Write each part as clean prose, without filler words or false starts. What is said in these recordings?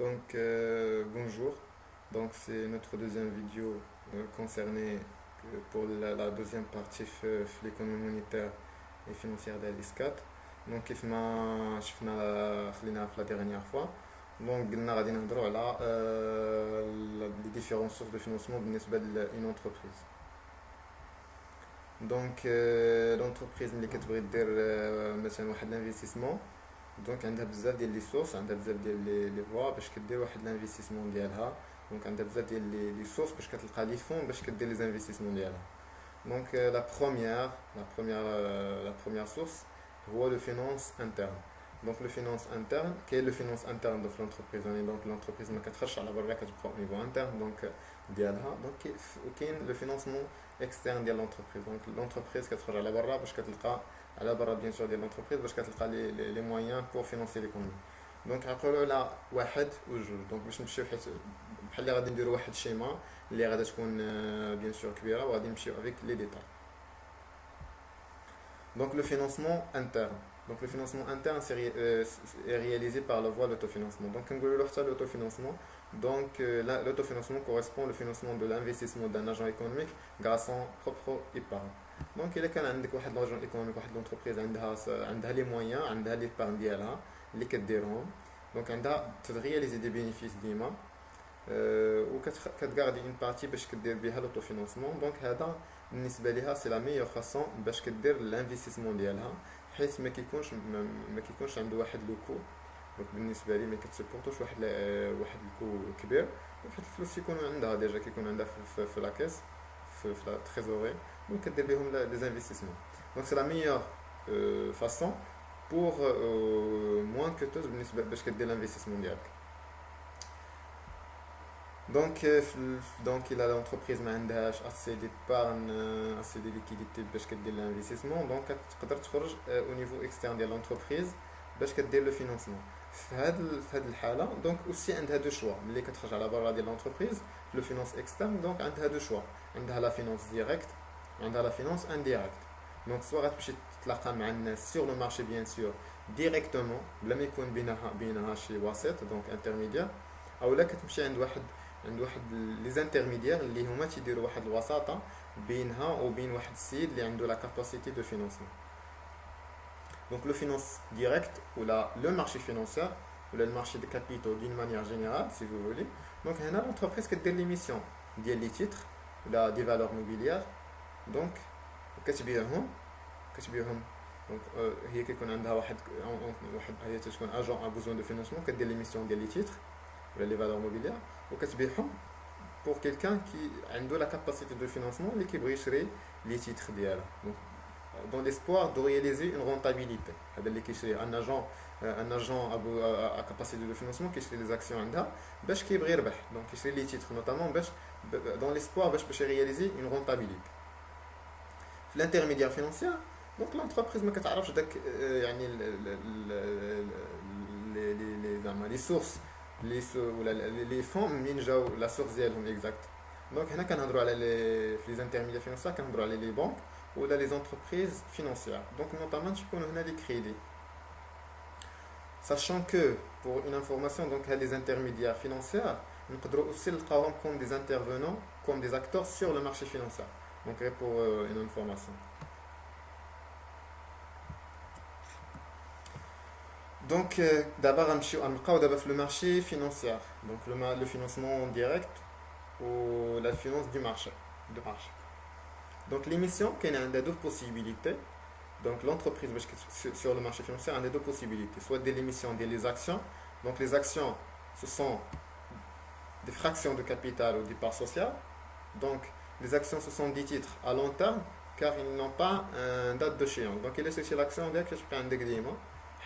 Bonjour. Donc c'est notre deuxième vidéo concernée pour la deuxième partie في l'économie monétaire et financière d'Aliscat. Donc كيف ما شفنا خلينا في la dernière fois. Donc قلنا غادي نهضروا على les différentes sources de financement بالنسبة لune entreprise. L'entreprise اللي كتبغي دير مثلا واحد l'investissement. دونك عندها بزاف ديال لي سورس، عندها بزاف ديال لي فوا باش كدير واحد الانفستيسمون ديالها. دونك عندها بزاف ديال لي سورس باش كتلقى لي فون باش كدير لي انفستيسمون ديالها. دونك la première source هو لو فينانس انترن. دونك لو فينانس انترن كاين لو فينانس انترن في لونتربريز، يعني دونك لونتربريز ما كتخرجش على برا، كتبقى او نيفو انترن دونك ديالها. دونك وكاين لو فينانسمون اكسترن ديال لونتربريز. دونك لونتربريز كتخرج على برا باش كتلقى على برا بيان سور ديال لونتربريز باش كتلقى لي مويان بور فينانسي ليكونومي. دونك عقلوا على واحد وجوج. دونك باش نمشيو حيت بحال اللي غادي نديرو واحد الشيما اللي غادا تكون بيان سور كبيره وغادي نمشيو افيك لي ديتاي. Donc le financement interne. Donc le financement interne est réalisé par la voie de l'autofinancement. Donc on peut l'autofinancement. Donc l'autofinancement correspond au financement de l'investissement d'un agent économique grâce à son propre épargne. Donc il y a un agent économique, une entreprise عندها les moyens, عندها l'épargne ديالها اللي كديرهم. Donc عندها réaliser des bénéfices ديما وكتغاردي اون بارتي باش كدير بها l'autofinancement. Donc هذا بالنسبه ليها سي لا ميور فاسون باش كدير الانفستيسمون ديالها، حيت ما كيكونش عنده واحد لو كو. دونك بالنسبه لي ما كتسبورتوش واحد الكو كبير، حيت الفلوس يكونوا عندها ديجا، كيكون عندها في لا كيس في لا تريزوري، دونك كدير بهم لي انفستيسمون. دونك سي لا ميور فاسون بور موان كوتوز بالنسبه باش كدير الانفستيسمون ديالك. Donc il a l'entreprise ما عندهاش assez d'épargne, assez de liquidité باش كدير l'investissement. Donc تقدر تخرج au niveau externe ديال l'entreprise باش كدير le financement. في هاد الحالة دونك aussi عندها دو شوا ملي كتخرج على برا ديال l'entreprise le finance externe. دونك عندها دو شوا، عندها لا فينانس ديريكت وعندها لا فينانس انديريكت. دونك سوا غتمشي تتلاقى مع الناس sur le marché bien sûr directement بلا ما يكون بينها شي وسيط دونك انترميديير، اولا كتمشي عند واحد لي زانترميديير اللي هما تيديروا واحد الوساطه بينها وبين واحد السيد اللي عنده لا كاباسيتي دو فينانسمون. دونك لو فينانس ديريكت ولا لو مارشي فينانسير ولا المارشي دو كابيتال دون مانيير جينيرال سي فو فولي. دونك هنا لونتربريز كدير ليميسيون ديال لي تيتر ولا دي فالور موبيليير، دونك كتبيعهم. دونك هي كيكون عندها واحد هي تكون اجون ا بوزون دو فينانسمون، كدير ليميسيون ديال لي تيتر ولا لي فالور موبيليير وكتبيعهم pour quelqu'un qui عنده la capacité de financement اللي كيبغي يشري لي تيتر ديالها. دونك dans l'espoir de réaliser une rentabilité. هذا اللي كيشري ان اجون ا capacité de financement كيشري لي زاكسيون عندها باش كيبغي يربح. دونك كيشري لي تيتر نوتامون باش dans l'espoir باش يرياليزي une rentabilité. في l'intermédiaire financier دونك l'entreprise ما كتعرفش داك يعني لي سورس لي فون منين جاو لا سورس ديالهم اكزاكت. دونك هنا كنهضروا على في لي انترميديير فينانسيير، كنهضروا على لي بانك ولا لي زونتربريز فينانسيير. دونك نوتامون تيكونوا هنا لي كريدي. sachant que pour une information donc هاد les intermédiaires financiers نقدروا aussi نلقاوهم comme des intervenants, comme des acteurs sur le marché financier. Donc pour une information. Donc d'abord غنبقاو دابا في le marché financier. Donc le financement direct ou la finance du marché. Donc l'émission كاين عندها deux possibilités. Donc l'entreprise sur le marché financier a deux possibilités, soit des émissions des actions. Donc les actions ce sont des fractions de capital ou des parts sociales. Donc les actions ce sont des titres à long terme car ils n'ont pas une date d'échéance. Donc il est sur l'action ديالك كتبقى عندك ديما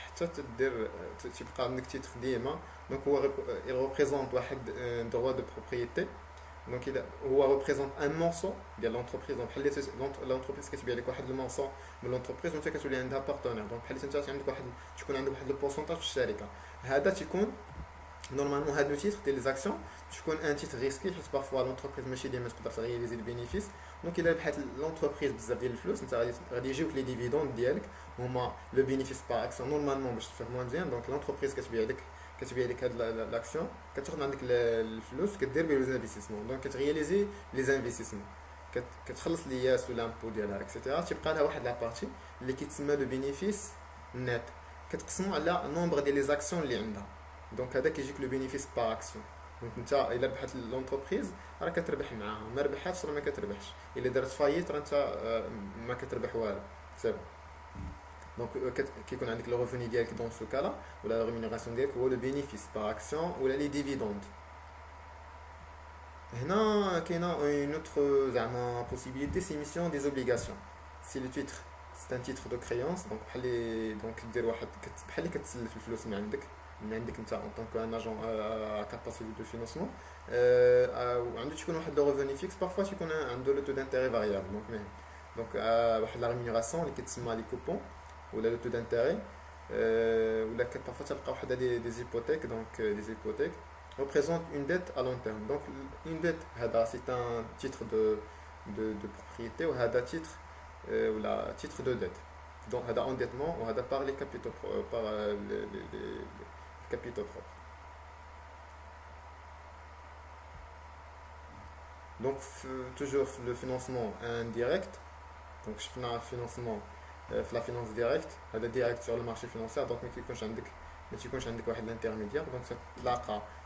حتى تبقى عندك تيتر ديما. دونك هو représente واحد droit de propriété. دونك هو représente un morceau ديال l'entreprise. دونك بحال l'entreprise كتبيع لك واحد المورسو من l'entreprise وانت كتولي عندها بارتنير. دونك بحال انت عندك تكون عندك واحد البورسونتاج في الشركه. هذا تيكون نورمالمون هاد لو تيتر ديال لي زاكسيون تكون ان تيتر ريسكي حيت بارفوا لونتربريز ماشي ديما تقدر ترياليزي البينيفيس. دونك الا ربحت لونتربريز بزاف ديال الفلوس انت غادي يجيوك لي ديفيدوند ديالك هما لو بينيفيس بار اكسيون نورمالمون باش تفهموها مزيان. دونك لونتربريز كتبيع لك كتبيع لك هاد لاكسيون، كتاخد عندك الفلوس كدير بها لي انفستيسمون، دونك كترياليزي لي انفستيسمون، كتخلص لياس ولا امبو ديالها اكسيتيرا. تيبقى لها واحد لابارتي اللي كيتسمى لو بينيفيس نت، كتقسمو على نومبر ديال لي زاكسيون اللي عندها، دونك هذا كيجيك لو بينيفيس بار اكسيون. دونك انت الا ربحت لونتربريز راه كتربح معاها، ما ربحاتش راه ما كتربحش، الا دارت فايت راه انت ما كتربح والو. سي بون. دونك كيكون عندك لو ريفوني ديالك دون سو كالا ولا لا ريمونيراسيون ديالك هو لو بينيفيس بار اكسيون ولا لي ديفيدوند. هنا كاينه اون اوتر زعما بوسيبيليتي سي ميسيون دي زوبليغاسيون. سي لو تيتر سي ان تيتر دو كريونس، دونك بحال لي دونك دير واحد بحال اللي كتسلف الفلوس من عندك انت اون طونك ان اجون كاباسيتي دو فينانسمون. وعنده تكون واحد لو ريفوني فيكس، بارفوا تيكون عنده لو تو دانتيري فاريابل، دونك مهم دونك واحد لا ريمونيراسيون اللي كتسمى لي كوبون ولا لو تو دانتيري. ولا بارفوا تلقى واحد دي زيبوتيك، دونك دي زيبوتيك représente une dette à long terme. Donc une dette, c'est un titre de propriété ou un titre, ou la titre de dette. Donc un endettement ou par les capitaux par les capitaux propres. Donc toujours le financement indirect. Donc je fais un financement la finance directe, direct sur le marché financier. Donc mais tu connais un intermédiaire, donc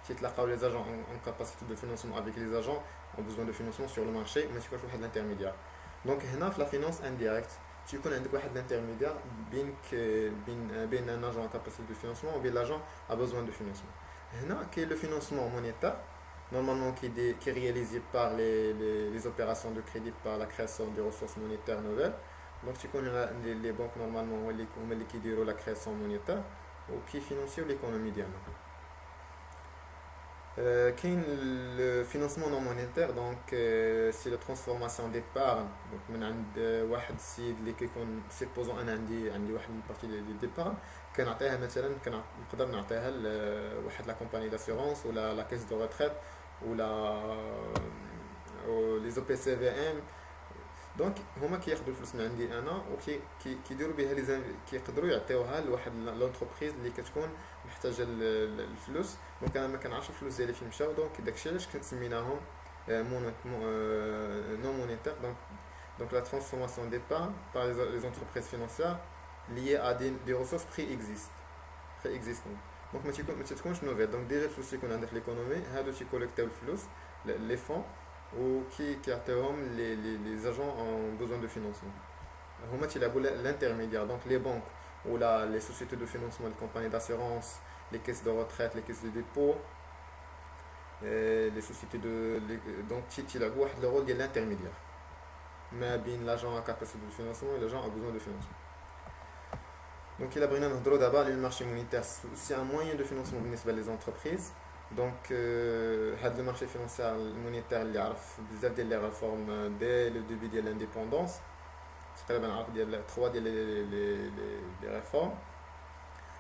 تيتلاقاو les agents en capacité de financement avec les agents ont besoin de financement sur le marché, mais tu connais واحد l'intermédiaire. Donc هنا في la finance indirecte تيكون عندك واحد l'intermédiaire بين un agent en capacité de financement ou bien l'agent a besoin de financement. هنا كاين le financement monétaire normalement qui est réalisé par les opérations de crédit par la création de ressources monétaires nouvelles. Donc tu connais les banques normalement qui diront la création monétaire ou qui financent l'économie ديالنا. كاين le financement non monétaire, donc c'est la transformation d'épargne donc من عند واحد السيد اللي كيكون سيبوزون انا عندي واحد البارتي ديبارن كنعطيها مثلا نقدر نعطيها لواحد لا كومباني داسيورونس ولا لا كيس دو ريتريت ولا لي زو بي سي في ام. دونك هما كياخذوا الفلوس من عندي انا كيديروا بها كيقدروا يعطيوها لواحد لونتربريز اللي كتكون محتاجه الفلوس. دونك انا ما كنعرفش الفلوس ديالي فين مشاو، دونك داكشي علاش كنسميناهم non monétaire. Donc la transformation d'épargne par les entreprises financières liées à des ressources préexistantes. Donc ما تكونش نوفيل. دونك ديجا الفلوس اللي يكون عندك في ليكونومي هادو تيكوليكتيو الفلوس لي فون qui acteurs les agents ont besoin de financement. هما تيلعبوا l'intermédiaire, donc les banques ou les sociétés de financement, les compagnies d'assurance, les caisses de retraite, les caisses de dépôt, les sociétés donc تيلعبوا واحد le rôle ديال l'intermédiaire ما بين l'agent à capacité de financement et l'agent a besoin de financement. Donc il a بغينا نهضروا دابا على le marché monétaire. C'est un moyen de financement بالنسبة les entreprises. Donc هذا المارشي فينانسيير المونيتير اللي عرف بزاف ديال لي ريفورم دي لو ديبي ديال لانديبوندونس، تقريبا عرف ديال 3 ديال لي ريفورم.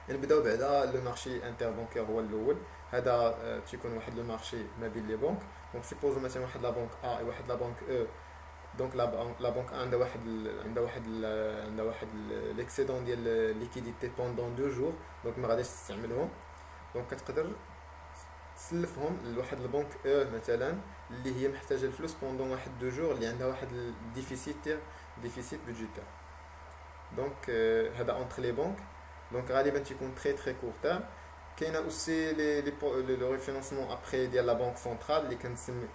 نبداو بعدا لو مارشي انتر بانكير هو الاول. هذا تيكون واحد لو مارشي ما بين لي بنك. دونك سيبوزو مثلا واحد لا بنك ا واحد لا بنك او. دونك لا بنك عندها واحد ليكسيدون ديال ليكيديتي بوندون 2 جور، دونك ما غاديش تستعملهم. دونك كتقدر تسلفهم لواحد البنك مثلا اللي هي محتاجه الفلوس بوندون واحد 2 جور اللي عندها واحد ديفيسيت بودجيتير. دونك هذا اونتر لي بنك. دونك غالبا تيكون تري كور تيرم. كاينه اوسي لو ريفينانسمون ابري ديال لا بنك سنترال اللي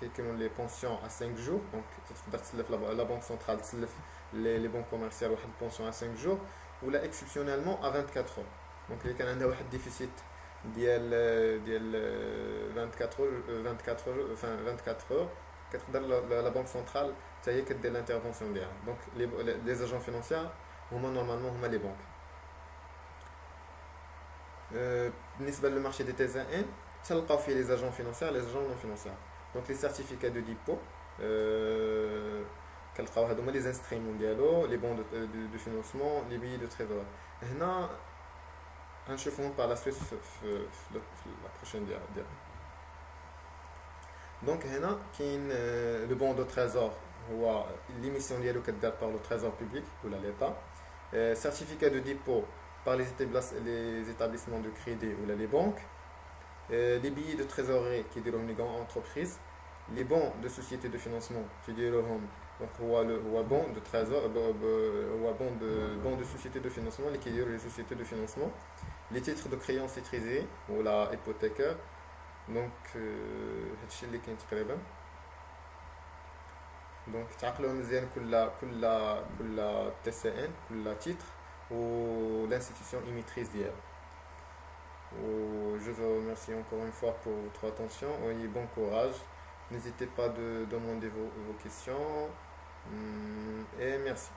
كيكونوا لي بونسيون ا 5 جور. دونك تقدر تسلف لا بنك سنترال تسلف لي بنك كوميرسيال واحد البونسيون ا 5 جور ولا اكسبسيونيلمون ا 24 اور. دونك اللي كان عندها واحد ديفيسيت ديال 24 اور كتقدر لا بنك سنترال حتى هي كدير لانترفونسيون ديالها. دونك لي زاجون فينانسيير هما نورمالمون هما لي بنك. بالنسبه للمارشي دي تي ان تلقاو فيه لي زاجون فينانسيير لي زاجون نون فينانسيير. دونك لي سيرتيفيكا دو ديبو كنلقاو هادو هما لي انستريمون ديالو لي بون دو فينانسمون لي بيي دو تريزور. هنا غنشوفهم par la suite في la prochaine diapo. دونك هنا كاين لو بون دو تريزور هو ليميسيون ديالو كدار par le trésor public ولا l'état. Certificat de dépôt par les établissements de crédit ou les banques. Les billets de trésorerie qui diront les grandes entreprises, les bons de sociétés de financement qui diront donc هو bon de trésor هو bon de sociétés de financement اللي كيديروا les sociétés de financement, les titres de créance maîtrisés ou la hypothécaire. دونك هادشي اللي كاين تقريبا. دونك تعقلوا مزيان كل تي سي ان كل تيتر و l'institution émettrice ديالو. Je vous remercie encore une fois pour votre attention et bon courage. N'hésitez pas de demander vos questions et merci.